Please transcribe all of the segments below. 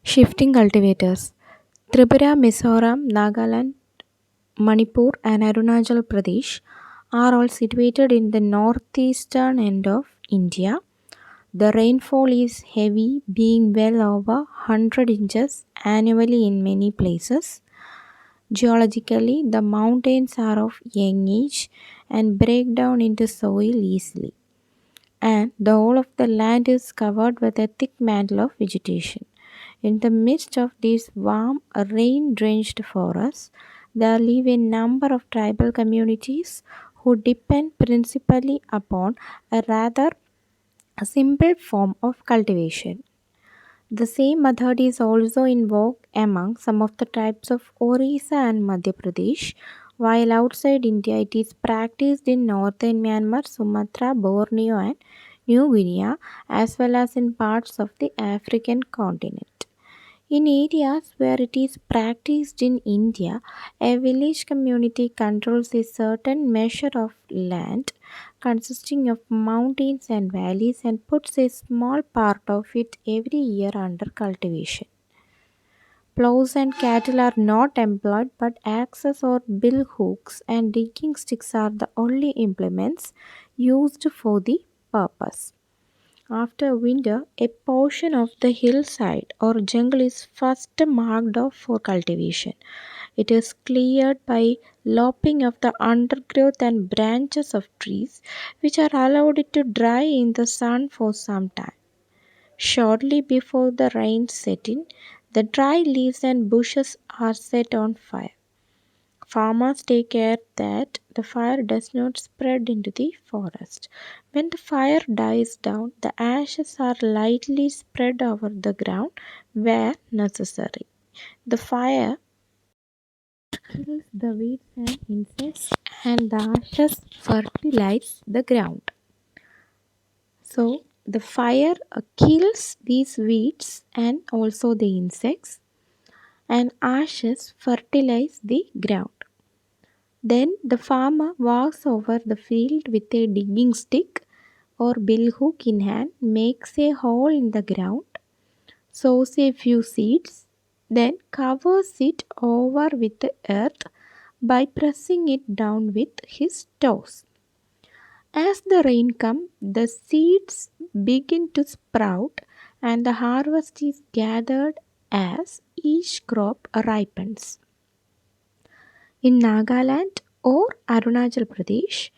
Shifting cultivators. Tripura, Mizoram, Nagaland, Manipur, and Arunachal Pradesh are all situated in the northeastern end of India. The rainfall is heavy, being well over 100 inches annually in many places. Geologically, the mountains are of young age and break down into soil easily, and the whole of the land is covered with a thick mantle of vegetation. In the midst of these warm, rain drenched forests, there live a number of tribal communities who depend principally upon a rather simple form of cultivation. The same method is also in vogue among some of the tribes of Orissa and Madhya Pradesh, while outside India it is practiced in northern Myanmar, Sumatra, Borneo, and New Guinea, as well as in parts of the African continent. In areas where it is practiced in India, a village community controls a certain measure of land consisting of mountains and valleys and puts a small part of it every year under cultivation. Plows and cattle are not employed, but axes or bill hooks and digging sticks are the only implements used for the purpose. After winter, a portion of the hillside or jungle is first marked off for cultivation. It is cleared by lopping of the undergrowth and branches of trees, which are allowed to dry in the sun for some time. Shortly before the rains set in, the dry leaves and bushes are set on fire. Farmers take care that the fire does not spread into the forest. When the fire dies down, the ashes are lightly spread over the ground where necessary. The fire kills the weeds and insects, and the ashes fertilize the ground. So, the fire kills these weeds and also the insects, and ashes fertilize the ground. Then the farmer walks over the field with a digging stick or billhook in hand, makes a hole in the ground, sows a few seeds, then covers it over with the earth by pressing it down with his toes. As the rain comes, the seeds begin to sprout and the harvest is gathered as each crop ripens. In Nagaland or Arunachal Pradesh,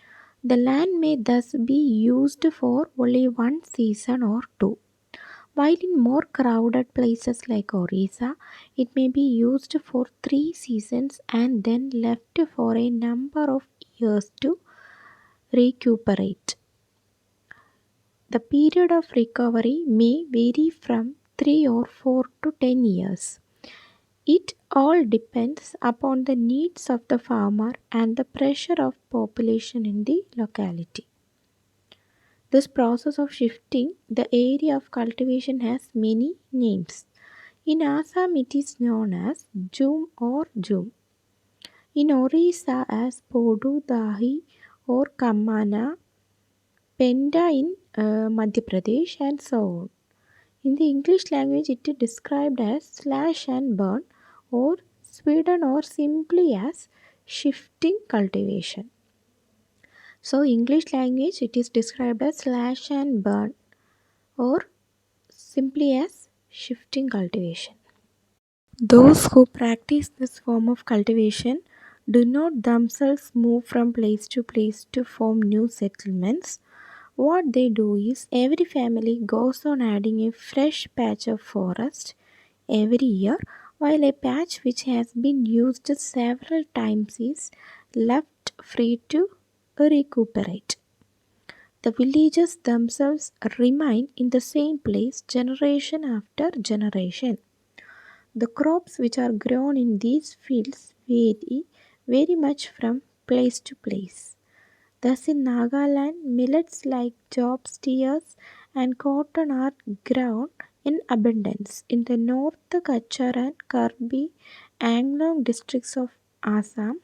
the land may thus be used for only one season or two, while in more crowded places like Orissa, it may be used for 3 seasons and then left for a number of years to recuperate. The period of recovery may vary from 3 or 4 to 10 years. It all depends upon the needs of the farmer and the pressure of population in the locality. This process of shifting the area of cultivation has many names. In Assam, it is known as Jum or Jum. In Orissa, as Podu, Dahi, or Kamana, Penda in Madhya Pradesh, and so on. In the English language, it is described as slash and burn, or Sweden, or simply as shifting cultivation. So, English language, it is described as slash and burn, or simply as shifting cultivation. Those who practice this form of cultivation do not themselves move from place to place to form new settlements. What they do is every family goes on adding a fresh patch of forest every year, while a patch which has been used several times is left free to recuperate. The villages themselves remain in the same place generation after generation. The crops which are grown in these fields vary very much from place to place. Thus, in Nagaland, millets like job steers and cotton are grown in abundance. In the north, Kachar and Karbi Anglong districts of Assam,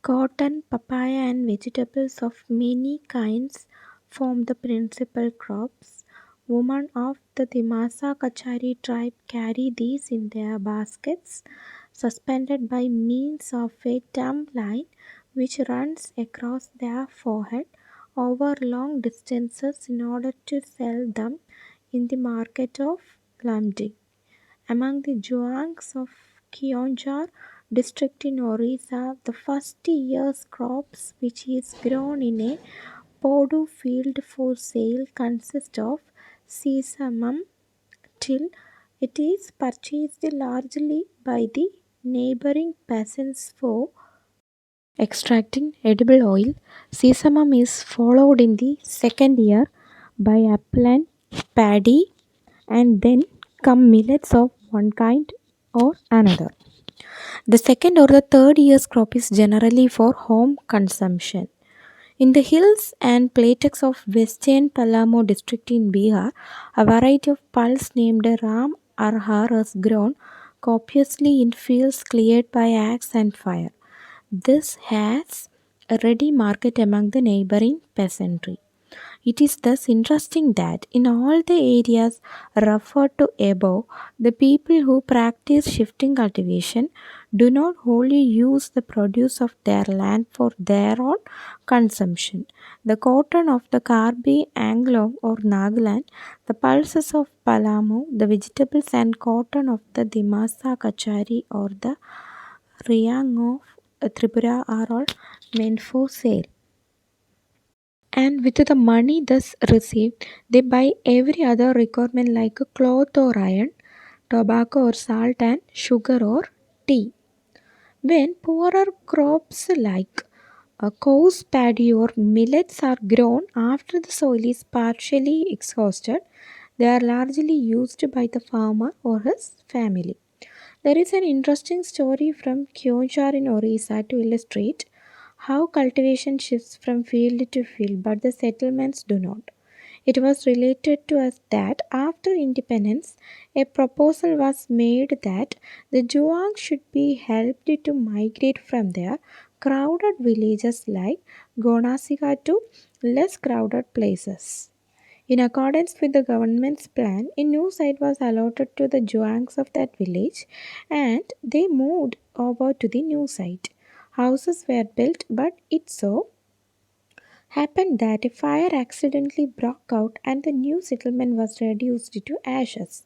cotton, papaya, and vegetables of many kinds form the principal crops, Women of the Dimasa Kachari tribe carry these in their baskets, suspended by means of a thumb line which runs across their forehead over long distances in order to sell them in the market of Lamdi. Among the Juangs of Kionjar district in Orissa, the first year's crops, which is grown in a Podu field for sale, consist of sesamum till it is purchased largely by the neighboring peasants for extracting edible oil. Sesamum is followed in the second year by upland paddy and then come millets of one kind or another. The second or the third year's crop is generally for home consumption. In the hills and plateaus of western Palamo district in Bihar, a variety of pulse named Ram Arhar is grown copiously in fields cleared by axe and fire. This has a ready market among the neighboring peasantry. It is thus interesting that in all the areas referred to above, the people who practice shifting cultivation do not wholly use the produce of their land for their own consumption. The cotton of the Karbi, Anglong, or Nagaland, the pulses of Palamu, the vegetables and cotton of the Dimasa, Kachari, or the Riang of Tripura are all meant for sale. And with the money thus received, they buy every other requirement like a cloth or iron, tobacco or salt, and sugar or tea. When poorer crops like coarse paddy or millets are grown after the soil is partially exhausted, they are largely used by the farmer or his family. There is an interesting story from Kyonchar in Orissa to illustrate how cultivation shifts from field to field, but the settlements do not. It was related to us that after independence, a proposal was made that the Juang should be helped to migrate from their crowded villages like Gonasiga to less crowded places. In accordance with the government's plan, a new site was allotted to the Juangs of that village and they moved over to the new site. Houses were built, but it so happened that a fire accidentally broke out and the new settlement was reduced to ashes.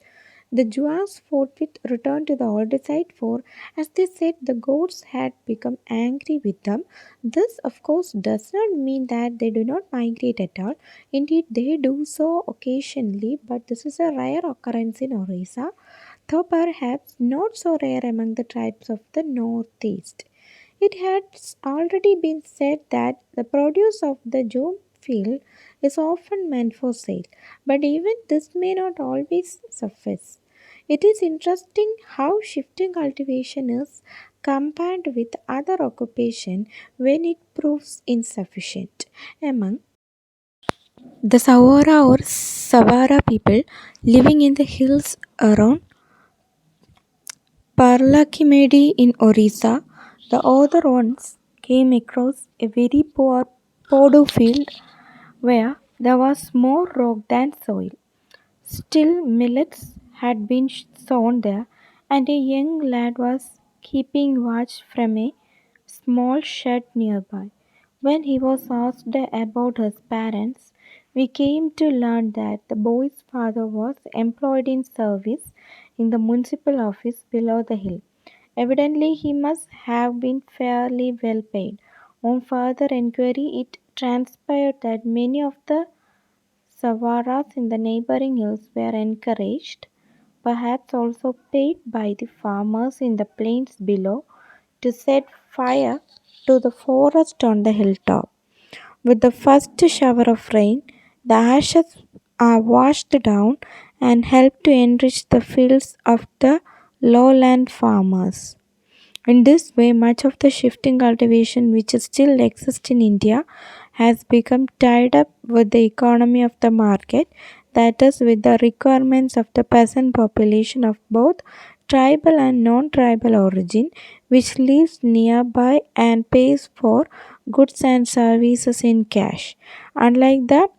The Juas forthwith returned to the old site, for, as they said, the gods had become angry with them. This, of course, does not mean that they do not migrate at all. Indeed, they do so occasionally, but this is a rare occurrence in Orissa, though perhaps not so rare among the tribes of the northeast. It has already been said that the produce of the June field is often meant for sale, but even this may not always suffice. It is interesting how shifting cultivation is compared with other occupation when it proves insufficient. Among the Sawara or Savara people living in the hills around Parlakimedi in Orissa, the other once came across a very poor Podo field where there was more rock than soil. Still, millets had been sown there, and a young lad was keeping watch from a small shed nearby. When he was asked about his parents, we came to learn that the boy's father was employed in service in the municipal office below the hill. Evidently, he must have been fairly well paid. On further inquiry, it transpired that many of the Savaras in the neighboring hills were encouraged, perhaps also paid by the farmers in the plains below, to set fire to the forest on the hilltop. With the first shower of rain, the ashes are washed down and help to enrich the fields of the lowland farmers. In this way, much of the shifting cultivation which still exists in India has become tied up with the economy of the market, that is, with the requirements of the peasant population of both tribal and non tribal origin, which lives nearby and pays for goods and services in cash. Unlike the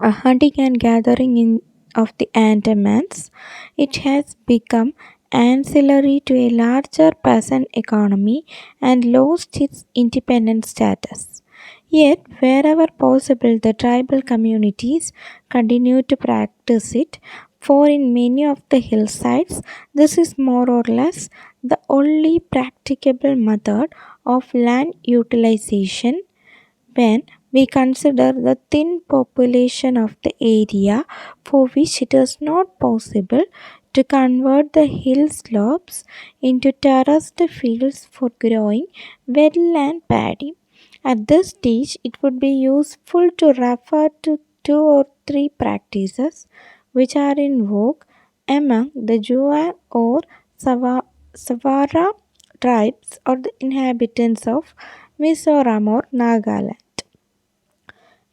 hunting and gathering in of the Andamans, it has become ancillary to a larger peasant economy and lost its independent status. Yet, wherever possible, the tribal communities continue to practice it, for in many of the hillsides, this is more or less the only practicable method of land utilization when we consider the thin population of the area for which it is not possible to convert the hill slopes into terraced fields for growing wetland paddy. At this stage, it would be useful to refer to two or three practices which are in vogue among the Juan or Savara tribes or the inhabitants of Mizoram or Nagaland.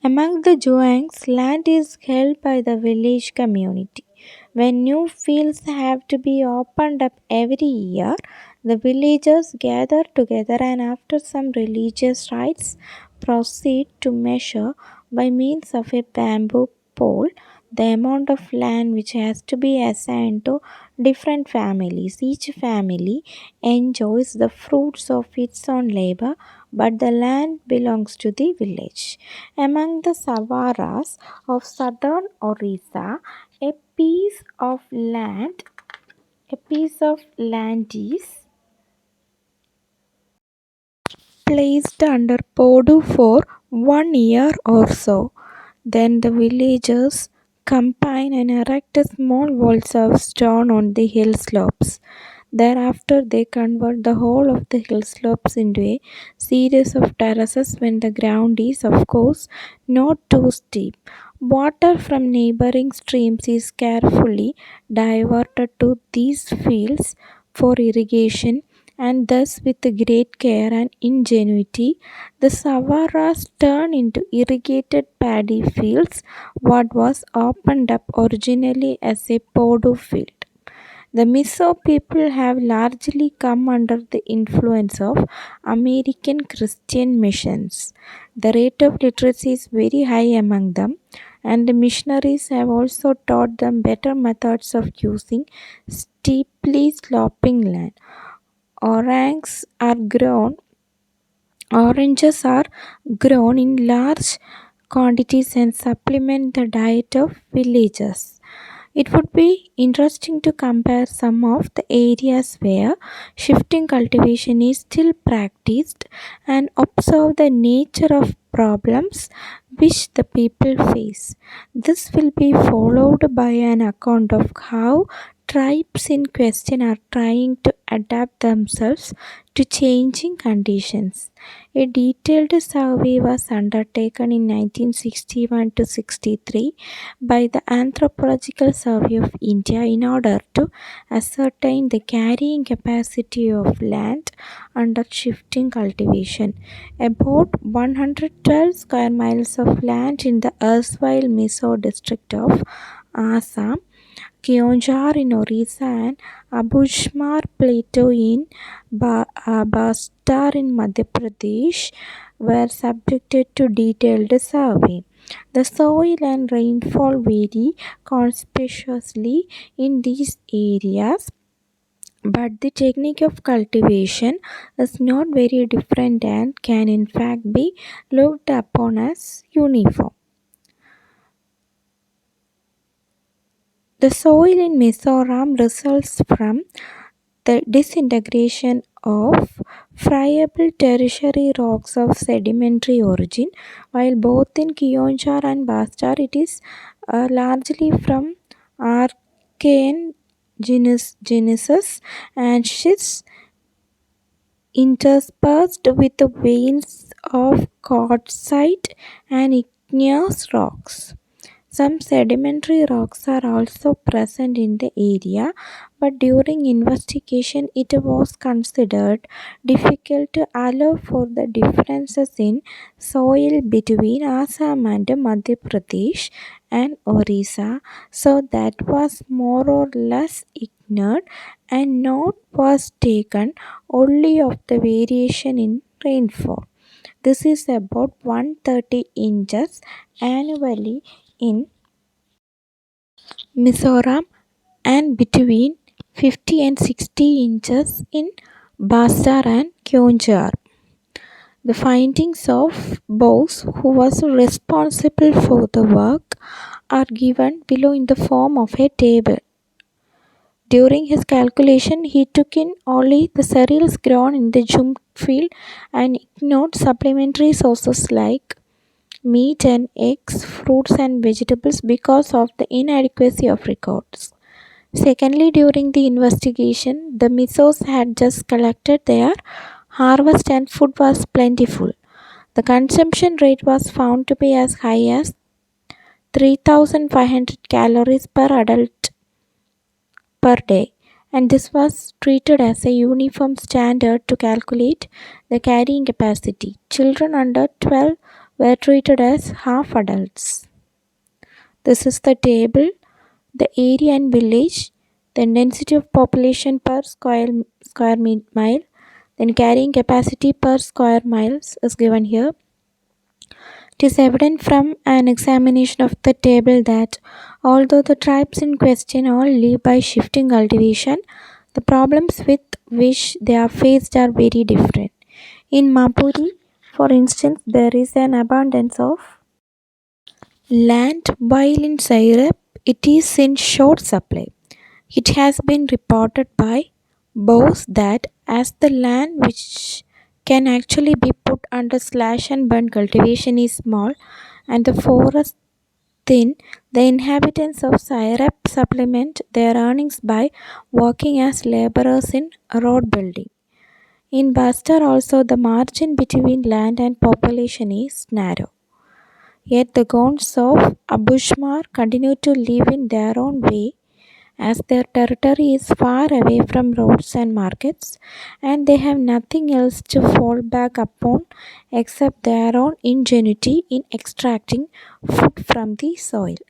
Among the Juangs, land is held by the village community. When new fields have to be opened up every year, the villagers gather together and, after some religious rites, proceed to measure by means of a bamboo pole the amount of land which has to be assigned to different families. Each family enjoys the fruits of its own labor, but the land belongs to the village. Among the Savaras of southern Orissa, a piece of land, a piece of land is placed under Podu for 1 year or so. Then the villagers combine and erect small walls of stone on the hill slopes. Thereafter, they convert the whole of the hill slopes into a series of terraces when the ground is, of course, not too steep. Water from neighboring streams is carefully diverted to these fields for irrigation, and thus, with great care and ingenuity, the Savaras turn into irrigated paddy fields what was opened up originally as a Podu field. The Mizo people have largely come under the influence of American Christian missions. The rate of literacy is very high among them, and the missionaries have also taught them better methods of using steeply sloping land. Orangs are grown Oranges are grown in large quantities and supplement the diet of villagers. It would be interesting to compare some of the areas where shifting cultivation is still practiced and observe the nature of problems which the people face. This will be followed by an account of how tribes in question are trying to adapt themselves to changing conditions. A detailed survey was undertaken in 1961 to 63 by the Anthropological Survey of India in order to ascertain the carrying capacity of land under shifting cultivation. About 112 square miles of land in the erstwhile Mizo district of Assam, Keonjhar in Orissa, and Abushmar Plateau in Bastar in Madhya Pradesh were subjected to detailed survey. The soil and rainfall vary conspicuously in these areas, but the technique of cultivation is not very different and can in fact be looked upon as uniform. The soil in Mizoram results from the disintegration of friable tertiary rocks of sedimentary origin, while both in Kionchar and Bastar it is largely from Archean genesis and schists interspersed with the veins of quartzite and igneous rocks. Some sedimentary rocks are also present in the area, but during investigation it was considered difficult to allow for the differences in soil between Assam and Madhya Pradesh and Orissa, so that was more or less ignored, and note was taken only of the variation in rainfall. This is about 130 inches annually in Mizoram and between 50 and 60 inches in Bastar and Kyonjar. The findings of Bose, who was responsible for the work, are given below in the form of a table. During his calculation, he took in only the cereals grown in the jute field and ignored supplementary sources like meat and eggs, fruits and vegetables because of the inadequacy of records. Secondly, during the investigation, the Mizos had just collected their harvest and food was plentiful. The consumption rate was found to be as high as 3,500 calories per adult per day, and this was treated as a uniform standard to calculate the carrying capacity. Children under 12 were treated as half adults. This is the table, the area and village, then density of population per mile, then carrying capacity per square miles is given here. It is evident from an examination of the table that although the tribes in question all live by shifting cultivation, the problems with which they are faced are very different. In Mapuri, for instance, there is an abundance of land while in Sairap it is in short supply. It has been reported by Bose that as the land which can actually be put under slash and burn cultivation is small and the forest thin, the inhabitants of Sairap supplement their earnings by working as laborers in road building. In Bastar also the margin between land and population is narrow. Yet the Gonds of Abushmar continue to live in their own way as their territory is far away from roads and markets and they have nothing else to fall back upon except their own ingenuity in extracting food from the soil.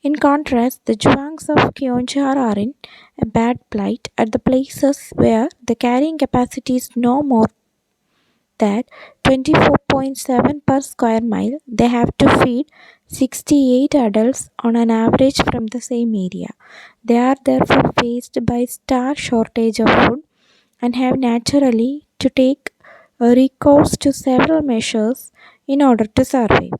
In contrast, the Juangs of Kionchar are in a bad plight at the places where the carrying capacity is no more than 24.7 per square mile. They have to feed 68 adults on an average from the same area. They are therefore faced by stark shortage of food and have naturally to take a recourse to several measures in order to survive.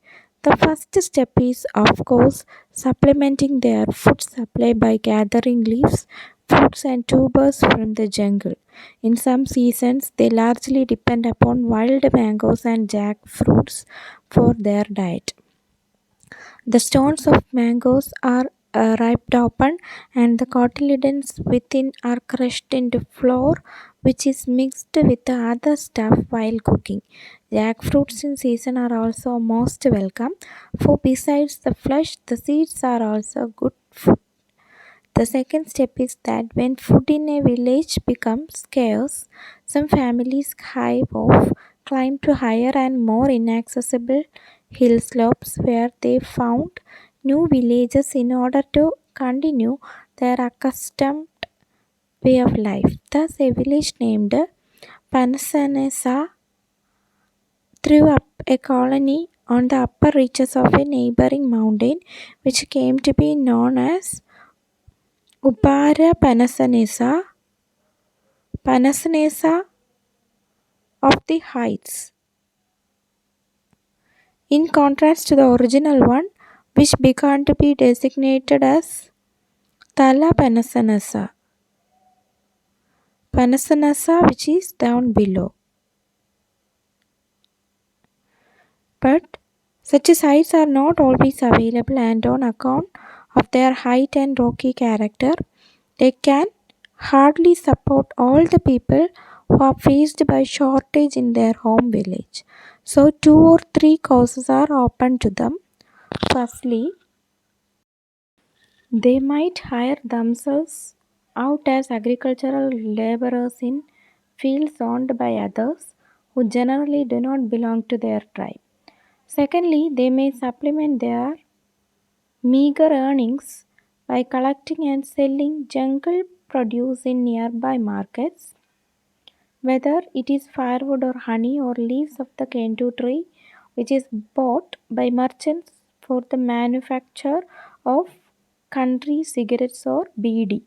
The first step is, of course, supplementing their food supply by gathering leaves, fruits, and tubers from the jungle. In some seasons, they largely depend upon wild mangoes and jackfruits for their diet. The stones of mangoes are ripped open and the cotyledons within are crushed into flour which is mixed with the other stuff while cooking. Jackfruits in season are also most welcome, for besides the flesh, the seeds are also good food. The second step is that when food in a village becomes scarce, some families hive off, climb to higher and more inaccessible hill slopes where they found new villages in order to continue their accustomed way of life. Thus, a village named Panasanesa threw up a colony on the upper reaches of a neighboring mountain, which came to be known as Upara Panasanesa of the Heights. In contrast to the original one, which began to be designated as Tala Panasanasa, which is down below. But such sites are not always available, and on account of their height and rocky character, they can hardly support all the people who are faced by shortage in their home village. So, two or three causes are open to them. Firstly, they might hire themselves out as agricultural laborers in fields owned by others who generally do not belong to their tribe. Secondly, they may supplement their meager earnings by collecting and selling jungle produce in nearby markets, whether it is firewood or honey or leaves of the kentu tree, which is bought by merchants for the manufacture of country cigarettes or BD.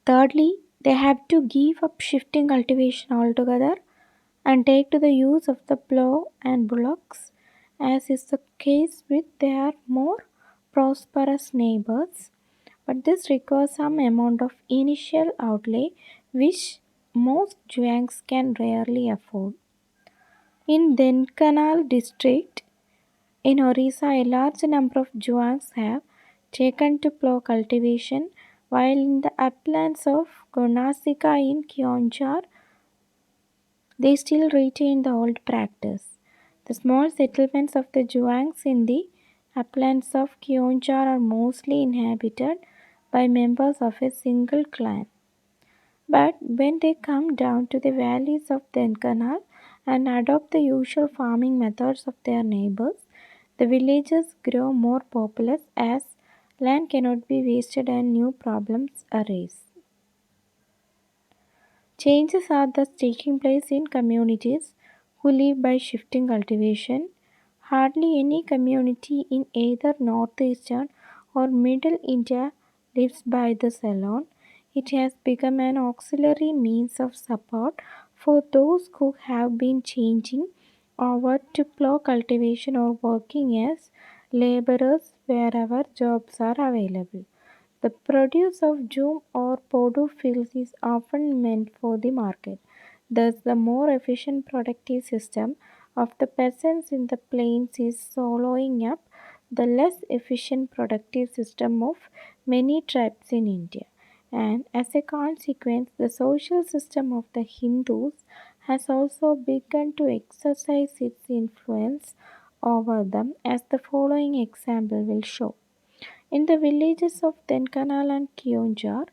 Thirdly, they have to give up shifting cultivation altogether and take to the use of the plough and bullocks, as is the case with their more prosperous neighbors. But this requires some amount of initial outlay which most Zhuangs can rarely afford. In Denkanal district in Orissa, a large number of Zhuangs have taken to plough cultivation, while in the uplands of Gonasika in Kionchar, they still retain the old practice. The small settlements of the Zhuangs in the uplands of Kionchar are mostly inhabited by members of a single clan. But when they come down to the valleys of the canal and adopt the usual farming methods of their neighbors, the villages grow more populous as land cannot be wasted and new problems arise. Changes are thus taking place in communities who live by shifting cultivation. Hardly any community in either northeastern or middle India lives by this alone. It has become an auxiliary means of support for those who have been changing over to plough cultivation or working as laborers wherever jobs are available. The produce of Jum or Podu fields is often meant for the market. Thus, the more efficient productive system of the peasants in the plains is swallowing up the less efficient productive system of many tribes in India. And as a consequence, the social system of the Hindus has also begun to exercise its influence over them, as the following example will show. In the villages of Tenkanal and Kionjar,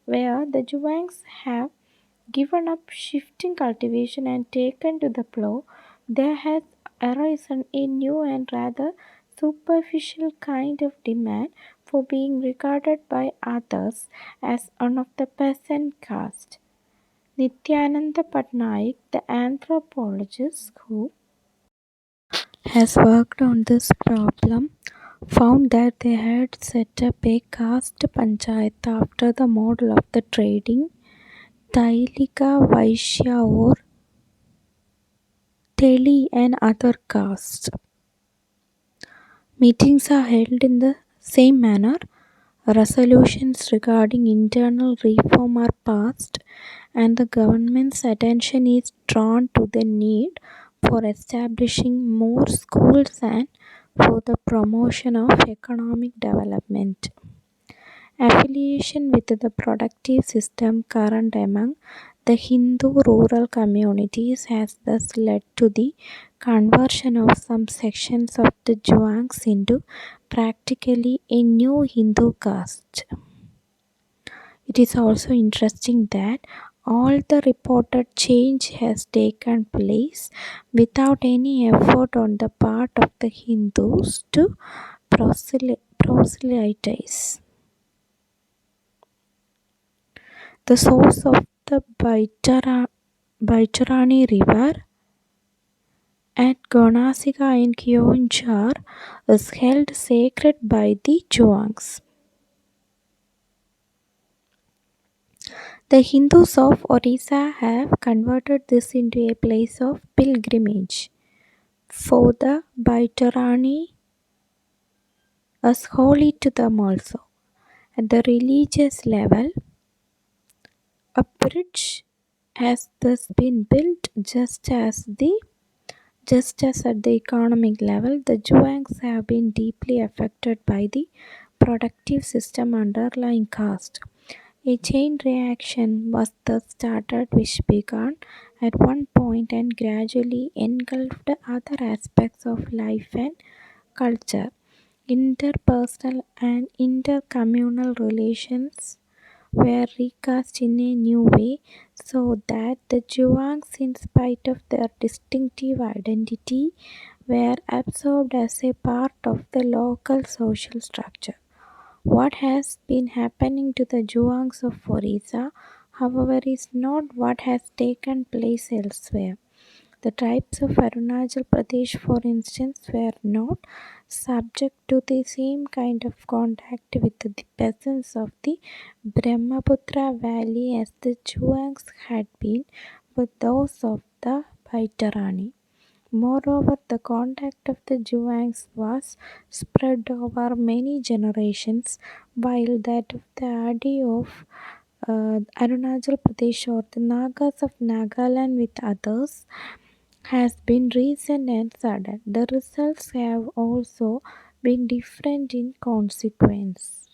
where the Juangs have given up shifting cultivation and taken to the plough, there has arisen a new and rather superficial kind of demand for being regarded by others as one of the peasant caste. Nityananda Patnaik, the anthropologist who has worked on this problem, found that they had set up a caste panchayat after the model of the trading Tailika Vaishya or Teli and other castes. Meetings are held in the same manner. Resolutions regarding internal reform are passed, and the government's attention is drawn to the need for establishing more schools and for the promotion of economic development. Affiliation with the productive system current among the Hindu rural communities has thus led to the conversion of some sections of the Zhuangs into practically a new Hindu caste. It is also interesting that all the reported change has taken place without any effort on the part of the Hindus to proselytize. The source of the Baitarani River at Gonasika in Kionchar is held sacred by the Zhuangs. The Hindus of Orissa have converted this into a place of pilgrimage for the Baitarani as holy to them also. At the religious level, a bridge has thus been built just as at the economic level, the Zhuangs have been deeply affected by the productive system underlying caste. A chain reaction was thus started which began at one point and gradually engulfed other aspects of life and culture. Interpersonal and intercommunal relations were recast in a new way so that the Zhuangs, in spite of their distinctive identity, were absorbed as a part of the local social structure. What has been happening to the Zhuangs of Orissa, however, is not what has taken place elsewhere. The tribes of Arunachal Pradesh, for instance, were not subject to the same kind of contact with the peasants of the Brahmaputra Valley as the Chuangs had been with those of the Baitarani. Moreover, the contact of the Juangs was spread over many generations, while that of the Adi of Arunachal Pradesh or the Nagas of Nagaland with others has been recent and sudden. The results have also been different in consequence.